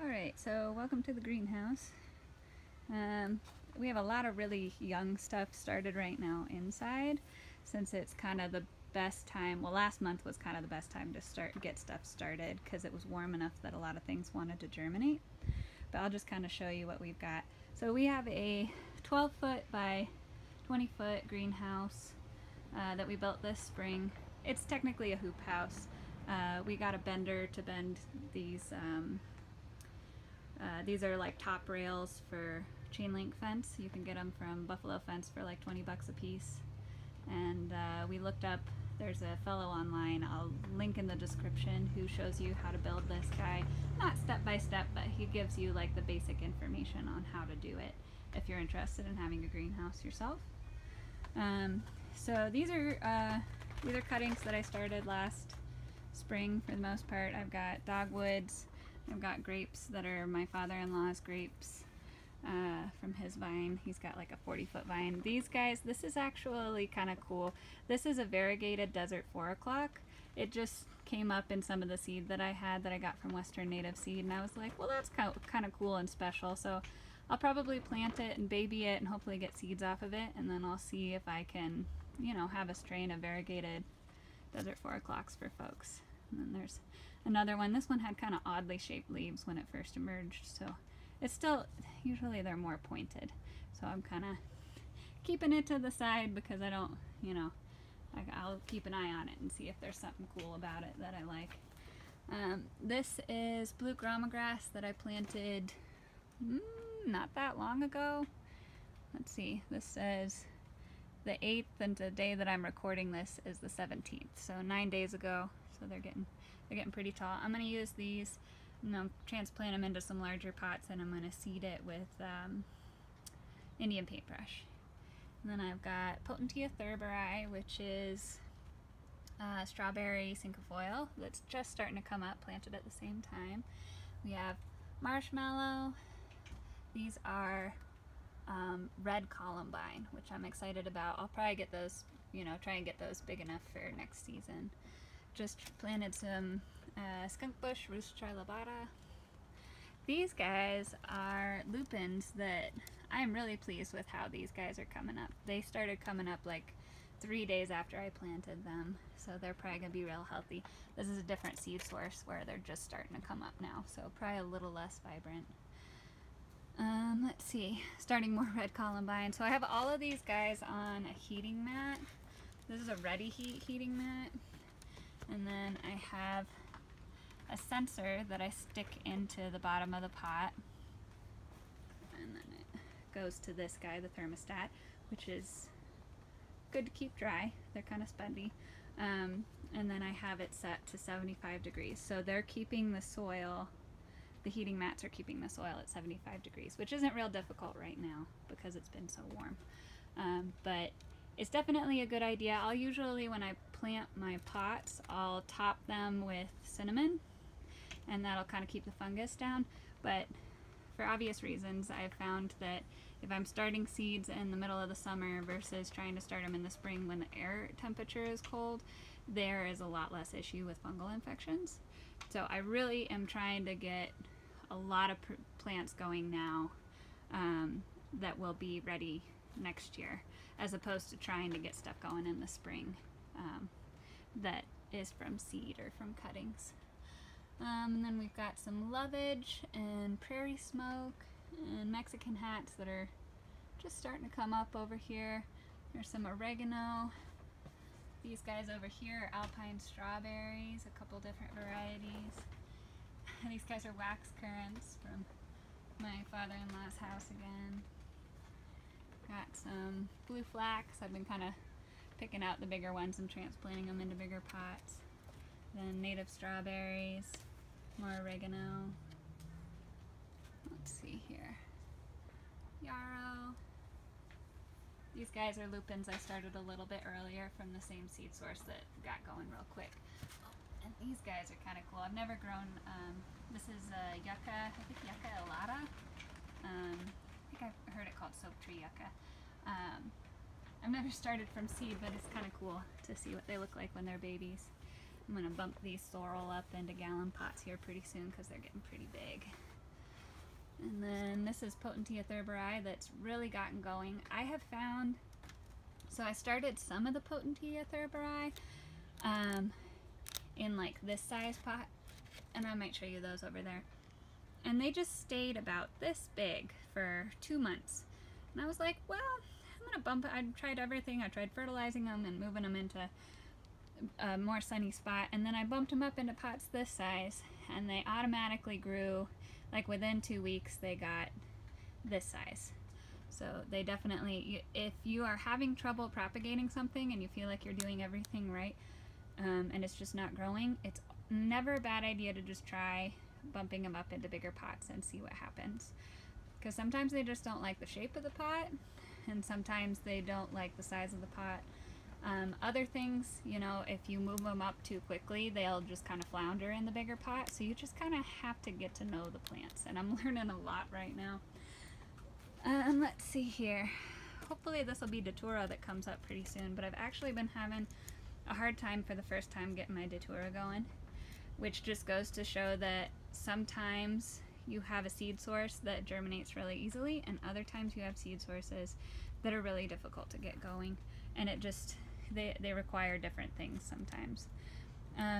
Alright, so welcome to the greenhouse. We have a lot of really young stuff started right now inside, since it's kind of the best time. Well, last month was kind of the best time to get stuff started because it was warm enough that a lot of things wanted to germinate. But I'll just kind of show you what we've got. So we have a 12-foot by 20-foot greenhouse that we built this spring. It's technically a hoop house. We got a bender to bend these. These are like top rails for chain link fence. You can get them from Buffalo Fence for like 20 bucks a piece. And we looked up, there's a fellow online, I'll link in the description, who shows you how to build this guy. Not step by step, but he gives you like the basic information on how to do it if you're interested in having a greenhouse yourself. So these are cuttings that I started last spring for the most part. I've got dogwoods. I've got grapes that are my father-in-law's grapes from his vine. He's got like a 40-foot vine. These guys, this is actually kind of cool. This is a variegated desert 4 o'clock. It just came up in some of the seed that I had that I got from Western Native Seed, and I was like, well, that's kind of cool and special. So I'll probably plant it and baby it and hopefully get seeds off of it, and then I'll see if I can, you know, have a strain of variegated desert 4 o'clocks for folks. And then there's another one. This one had kind of oddly shaped leaves when it first emerged, so it's still, usually they're more pointed. So I'm kind of keeping it to the side because I don't, you know, I'll keep an eye on it and see if there's something cool about it that I like. This is blue grama grass that I planted not that long ago. Let's see, this says the 8th, and the day that I'm recording this is the 17th, so 9 days ago. So they're getting pretty tall. I'm going to use these, transplant them into some larger pots, and I'm going to seed it with Indian paintbrush. And then I've got Potentia thurberi, which is strawberry cinquefoil that's just starting to come up, planted at the same time. We have marshmallow. These are red columbine, which I'm excited about. I'll probably get those, try and get those big enough for next season. Just planted some skunk bush, Rhus trilobata. These guys are lupins that I'm really pleased with how these guys are coming up. They started coming up like 3 days after I planted them, so they're probably gonna be real healthy. This is a different seed source where they're just starting to come up now, so probably a little less vibrant. Let's see, starting more red columbine. So I have all of these guys on a heating mat. This is a Ready Heat heating mat. And then I have a sensor that I stick into the bottom of the pot. And then it goes to this guy, the thermostat, which is good to keep dry. They're kind of spongy. And then I have it set to 75 degrees. So they're keeping the soil, the heating mats are keeping the soil at 75 degrees, which isn't real difficult right now because it's been so warm. But it's definitely a good idea. I'll usually, when I plant my pots, I'll top them with cinnamon, and that'll kind of keep the fungus down. But for obvious reasons, I've found that if I'm starting seeds in the middle of the summer versus trying to start them in the spring when the air temperature is cold, there is a lot less issue with fungal infections. So I really am trying to get a lot of plants going now that will be ready next year, as opposed to trying to get stuff going in the spring that is from seed or from cuttings. And then we've got some lovage and prairie smoke and Mexican hats that are just starting to come up over here. There's some oregano. These guys over here are alpine strawberries, a couple different varieties. And these guys are wax currants from my father-in-law's house again. Got some blue flax. I've been kind of picking out the bigger ones and transplanting them into bigger pots. Then native strawberries, more oregano. Let's see here. Yarrow. These guys are lupins I started a little bit earlier from the same seed source that got going real quick. And these guys are kind of cool. I've never grown, this is yucca, I think yucca elata. I think I've heard it called soap tree yucca. I've never started from seed, but it's kind of cool to see what they look like when they're babies. I'm going to bump these sorrel up into gallon pots here pretty soon because they're getting pretty big. And then this is Potentia thurberi that's really gotten going. I have found, so I started some of the Potentia thurberi in like this size pot, and I might show you those over there. And they just stayed about this big for 2 months. And I was like, well, I'm gonna bump it. I tried everything. I tried fertilizing them and moving them into a more sunny spot, and then I bumped them up into pots this size, and they automatically grew. Like within 2 weeks they got this size. So they definitely, if you are having trouble propagating something and you feel like you're doing everything right, and it's just not growing, it's never a bad idea to just try bumping them up into bigger pots and see what happens. Because sometimes they just don't like the shape of the pot, and sometimes they don't like the size of the pot. Other things, you know, if you move them up too quickly, they'll just kind of flounder in the bigger pot. So you just kind of have to get to know the plants, and I'm learning a lot right now. Let's see here. Hopefully this will be Datura that comes up pretty soon, but I've actually been having a hard time for the first time getting my Datura going, which just goes to show that sometimes you have a seed source that germinates really easily, and other times you have seed sources that are really difficult to get going, and it just, they require different things sometimes.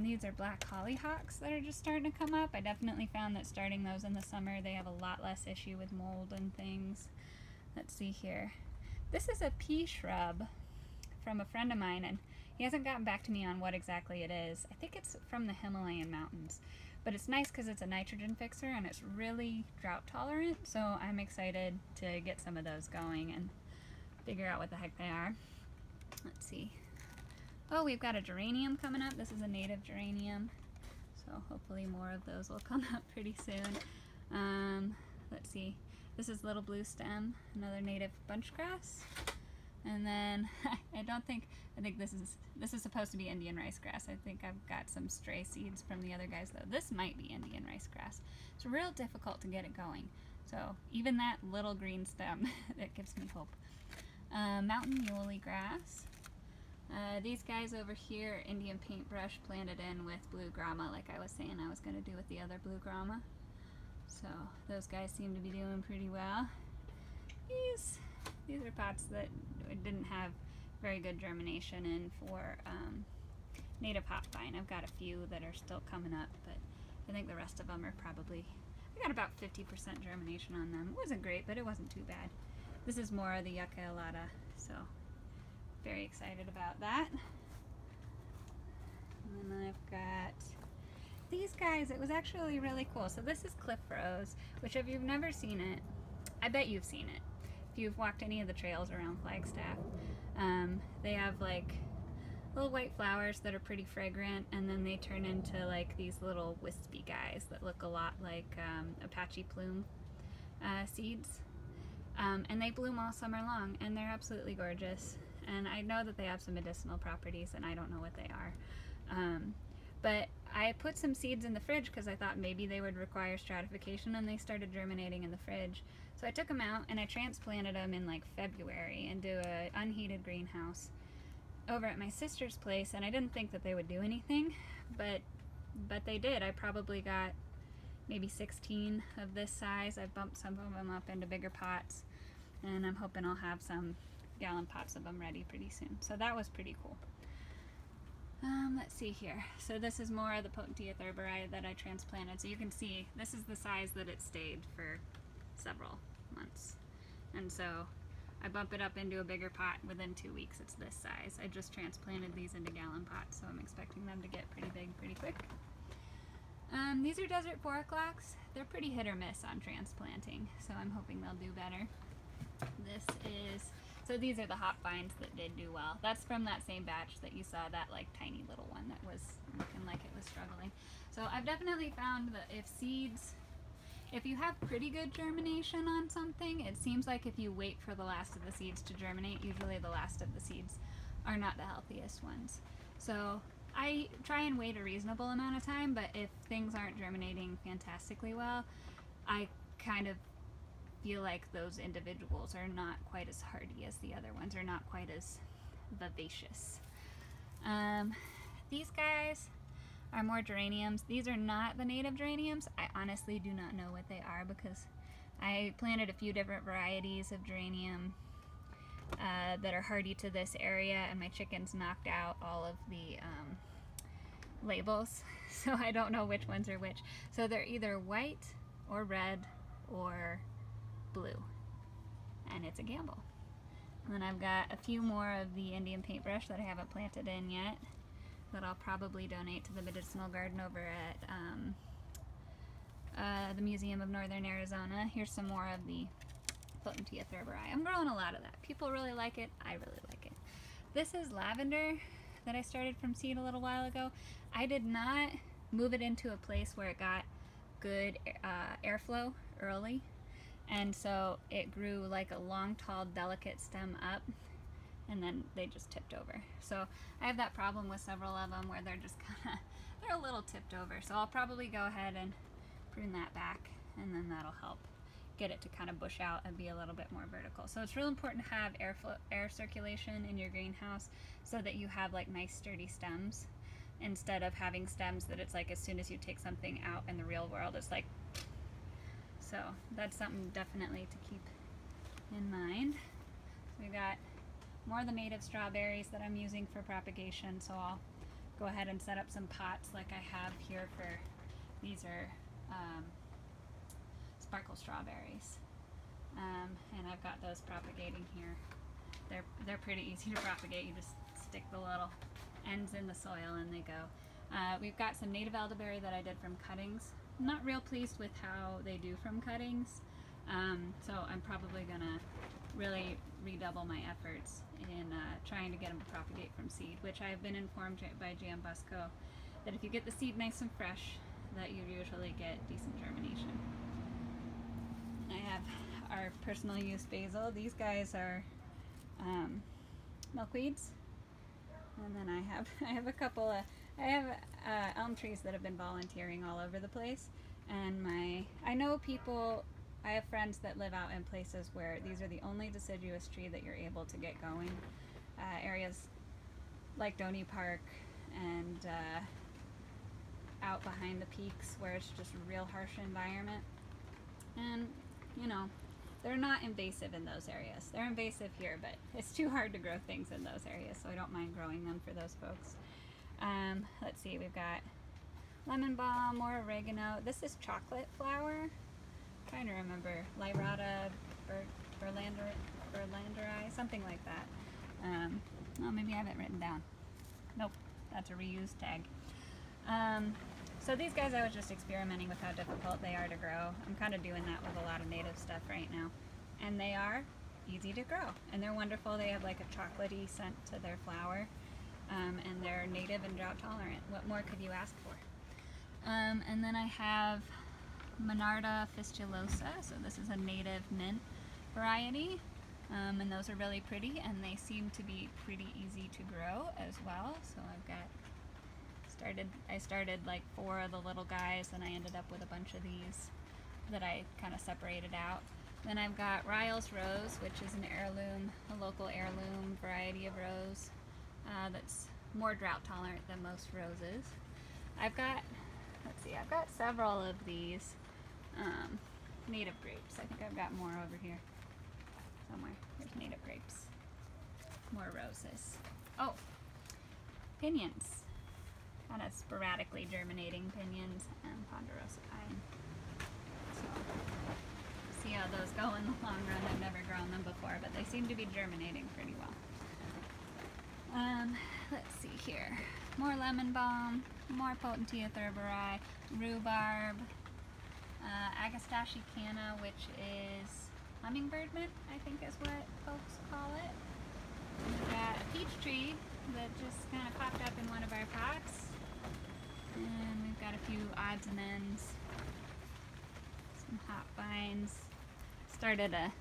These are black hollyhocks that are just starting to come up. I definitely found that starting those in the summer, they have a lot less issue with mold and things. Let's see here. This is a pea shrub from a friend of mine, and he hasn't gotten back to me on what exactly it is. I think it's from the Himalayan mountains, but it's nice because it's a nitrogen fixer and it's really drought tolerant, so I'm excited to get some of those going and figure out what the heck they are. Let's see. Oh, we've got a geranium coming up. This is a native geranium, so hopefully more of those will come up pretty soon. Let's see. This is little blue stem, another native bunch grass. And then I think this is supposed to be Indian rice grass. I think I've got some stray seeds from the other guys though. This might be Indian rice grass. It's real difficult to get it going. So even that little green stem, that gives me hope. Mountain muley grass. These guys over here, Indian paintbrush planted in with blue grama, like I was saying I was going to do with the other blue grama. So those guys seem to be doing pretty well. These are pots that didn't have very good germination in for native hopvine. I've got a few that are still coming up, but I think the rest of them are probably, I got about 50% germination on them. It wasn't great, but it wasn't too bad. This is more of the Yucca elata, so very excited about that. And then I've got these guys. It was actually really cool. So this is Cliff Rose, which if you've never seen it, I bet you've seen it. If you've walked any of the trails around Flagstaff, they have like little white flowers that are pretty fragrant, and then they turn into like these little wispy guys that look a lot like Apache plume seeds. And they bloom all summer long, and they're absolutely gorgeous. And I know that they have some medicinal properties, and I don't know what they are. But I put some seeds in the fridge because I thought maybe they would require stratification, and they started germinating in the fridge. So I took them out and I transplanted them in like February into an unheated greenhouse over at my sister's place, and I didn't think that they would do anything, but they did. I probably got maybe 16 of this size. I bumped some of them up into bigger pots, and I'm hoping I'll have some gallon pots of them ready pretty soon. So that was pretty cool. Let's see here. So this is more of the Potentia thurberi that I transplanted. So you can see this is the size that it stayed for several months. And so I bump it up into a bigger pot. Within 2 weeks it's this size. I just transplanted these into gallon pots, so I'm expecting them to get pretty big pretty quick. These are desert 4 o'clocks. They're pretty hit or miss on transplanting, so I'm hoping they'll do better. So these are the hopvines that did do well. That's from that same batch that you saw, that like tiny little one that was looking like it was struggling. So I've definitely found that if you have pretty good germination on something, it seems like if you wait for the last of the seeds to germinate, usually the last of the seeds are not the healthiest ones. So I try and wait a reasonable amount of time, but if things aren't germinating fantastically well, I kind of feel like those individuals are not quite as hardy as the other ones, or not quite as vivacious. These guys are more geraniums. These are not the native geraniums. I honestly do not know what they are because I planted a few different varieties of geranium that are hardy to this area, and my chickens knocked out all of the labels, so I don't know which ones are which. So they're either white or red or blue, and it's a gamble. And then I've got a few more of the Indian paintbrush that I haven't planted in yet that I'll probably donate to the medicinal garden over at the Museum of Northern Arizona. Here's some more of the Potentia thurberai. I'm growing a lot of that. People really like it. I really like it. This is lavender that I started from seed a little while ago. I did not move it into a place where it got good airflow early, and so it grew like a long, tall, delicate stem up, and then they just tipped over. So I have that problem with several of them where they're just kind of, they're a little tipped over. So I'll probably go ahead and prune that back, and then that'll help get it to kind of bush out and be a little bit more vertical. So it's real important to have air circulation in your greenhouse so that you have like nice sturdy stems, instead of having stems that it's like as soon as you take something out in the real world, it's like, so that's something definitely to keep in mind. So we've got more of the native strawberries that I'm using for propagation, so I'll go ahead and set up some pots like I have here for, these are sparkle strawberries, and I've got those propagating here. They're pretty easy to propagate. You just stick the little ends in the soil and they go. We've got some native elderberry that I did from cuttings. I'm not real pleased with how they do from cuttings, so I'm probably gonna really redouble my efforts in trying to get them to propagate from seed, which I've been informed by Jan Busco that if you get the seed nice and fresh, that you usually get decent germination. I have our personal use basil. These guys are milkweeds, and then I have a couple of elm trees that have been volunteering all over the place, and I know people. I have friends that live out in places where these are the only deciduous tree that you're able to get going. Areas like Doney Park and out behind the peaks where it's just a real harsh environment. And, you know, they're not invasive in those areas. They're invasive here, but it's too hard to grow things in those areas, so I don't mind growing them for those folks. Let's see, we've got lemon balm, more oregano. This is chocolate flower. I'm trying to remember, Lyrata berlanderi, something like that. Oh, maybe I have it written down. Nope, that's a reused tag. So these guys, I was just experimenting with how difficult they are to grow. I'm kind of doing that with a lot of native stuff right now. And they are easy to grow, and they're wonderful. They have like a chocolatey scent to their flower, and they're native and drought tolerant. What more could you ask for? And then I have Monarda fistulosa, so this is a native mint variety, and those are really pretty, and they seem to be pretty easy to grow as well. So I started like 4 of the little guys, and I ended up with a bunch of these that I kind of separated out. Then I've got Ryle's Rose, which is an heirloom, a local heirloom variety of rose that's more drought tolerant than most roses. I've got several of these native grapes. I think I've got more over here somewhere. There's native grapes. More roses. Oh, pinions. Kind of sporadically germinating pinions and ponderosa pine. So, see how those go in the long run. I've never grown them before, but they seem to be germinating pretty well. Let's see here. More lemon balm, more Potentia thurberai, rhubarb, Agastache canna, which is hummingbird mint, I think is what folks call it. We've got a peach tree that just kind of popped up in one of our pots. And we've got a few odds and ends, some hop vines. Started a,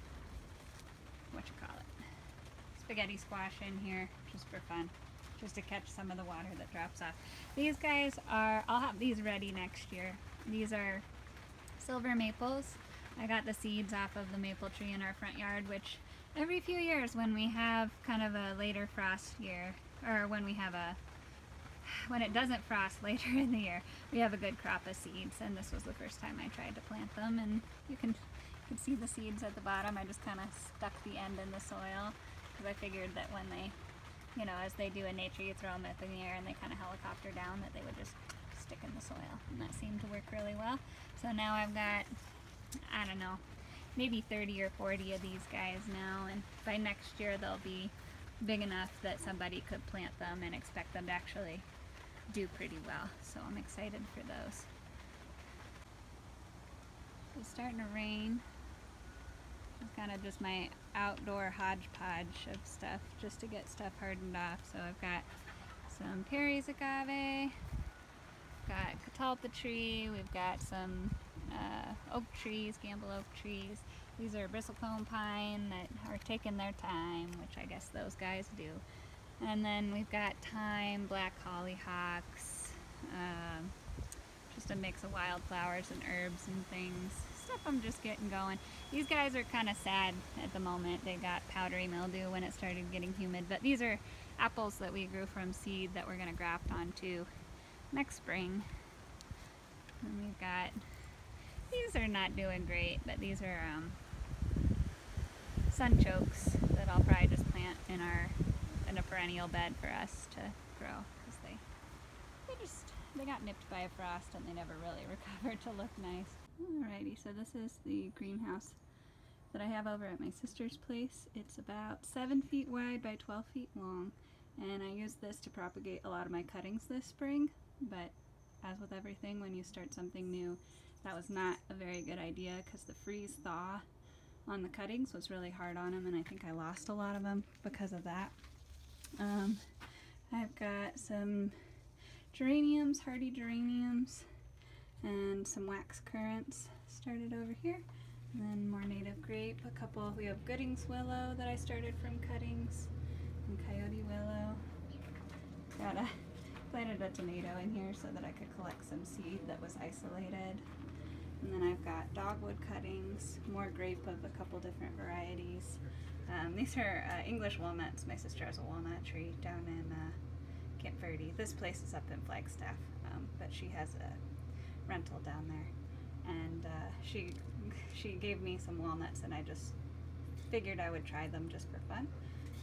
spaghetti squash in here just for fun, just to catch some of the water that drops off. These guys are, I'll have these ready next year. These are silver maples. I got the seeds off of the maple tree in our front yard, which every few years when we have kind of a later frost year, or when it doesn't frost later in the year, we have a good crop of seeds, and this was the first time I tried to plant them, and you can could see the seeds at the bottom. I just kind of stuck the end in the soil because I figured that when they, you know, as they do in nature, you throw them up in the air and they kind of helicopter down, that they would just stick in the soil. And that seemed to work really well. So now I've got, I don't know, maybe 30 or 40 of these guys now, and by next year they'll be big enough that somebody could plant them and expect them to actually do pretty well. So I'm excited for those. It's starting to rain. It's kind of just my outdoor hodgepodge of stuff just to get stuff hardened off. So I've got some Perry's agave, got catalpa tree, we've got some oak trees, Gamble oak trees. These are bristlecone pine that are taking their time, which I guess those guys do. And then we've got thyme, black hollyhocks, just a mix of wildflowers and herbs and things. Stuff I'm just getting going. These guys are kind of sad at the moment. They got powdery mildew when it started getting humid, but these are apples that we grew from seed that we're going to graft onto next spring. And we've got, these are not doing great, but these are sunchokes that I'll probably just plant in a perennial bed for us to grow, because they got nipped by a frost and they never really recovered to look nice. Alrighty, so this is the greenhouse that I have over at my sister's place. It's about 7 feet wide by 12 feet long, and I used this to propagate a lot of my cuttings this spring, but as with everything, when you start something new, that was not a very good idea because the freeze thaw on the cuttings was really hard on them, and I think I lost a lot of them because of that. I've got some geraniums, hardy geraniums, and some wax currants started over here. And then more native grape, a couple, we have Goodings willow that I started from cuttings, and coyote willow. Planted a tomato in here so that I could collect some seed that was isolated. And then I've got dogwood cuttings, more grape of a couple different varieties. These are English walnuts. My sister has a walnut tree down in Camp Verde. This place is up in Flagstaff, but she has a rental down there. And she gave me some walnuts, and I just figured I would try them just for fun.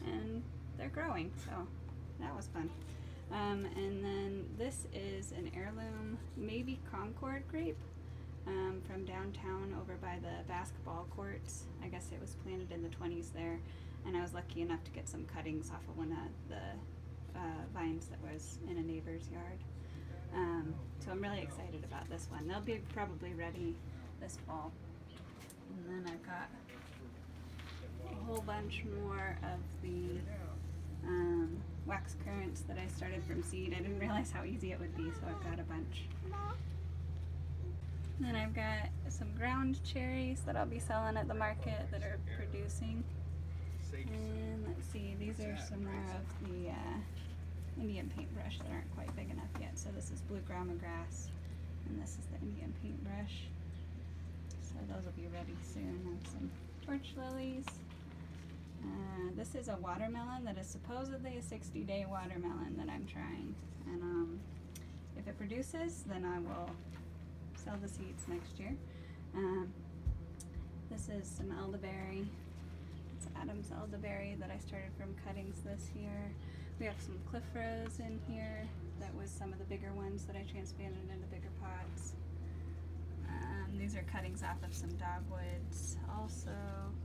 And they're growing, so that was fun. And then this is an heirloom, maybe Concord grape. From downtown over by the basketball courts. I guess it was planted in the 20s there, and I was lucky enough to get some cuttings off of one of the vines that was in a neighbor's yard. So I'm really excited about this one. They'll be probably ready this fall. And then I've got a whole bunch more of the wax currants that I started from seed. I didn't realize how easy it would be, so I've got a bunch. Then I've got some ground cherries that I'll be selling at the market that are producing. And let's see, these are some more of the Indian paintbrush that aren't quite big enough yet. So this is blue grama grass, and this is the Indian paintbrush. So those will be ready soon. And some torch lilies. This is a watermelon that is supposedly a 60-day watermelon that I'm trying. And if it produces, then I will sell the seeds next year. This is some elderberry. It's Adam's elderberry that I started from cuttings this year. We have some cliff rose in here. That was some of the bigger ones that I transplanted into bigger pots. These are cuttings off of some dogwoods. Also,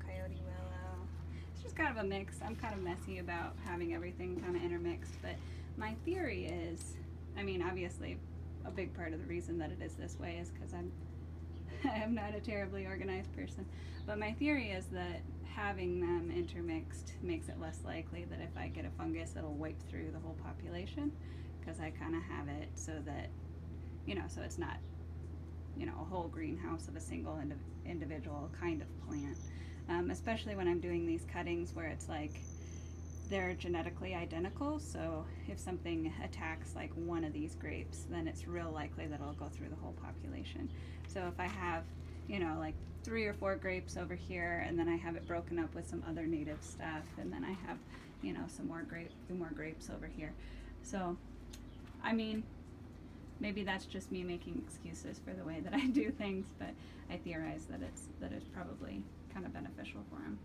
coyote willow. It's just kind of a mix. I'm kind of messy about having everything kind of intermixed, but my theory is, I mean, obviously, a big part of the reason that it is this way is because I'm not a terribly organized person, but my theory is that having them intermixed makes it less likely that if I get a fungus it'll wipe through the whole population, because I kind of have it so that, you know, so it's not, you know, a whole greenhouse of a single individual kind of plant, especially when I'm doing these cuttings where it's like they're genetically identical, so if something attacks like one of these grapes, then it's real likely that it'll go through the whole population. So if I have, you know, like 3 or 4 grapes over here, and then I have it broken up with some other native stuff, and then I have, you know, some more grapes over here. So, I mean, maybe that's just me making excuses for the way that I do things, but I theorize that it's probably kind of beneficial for him.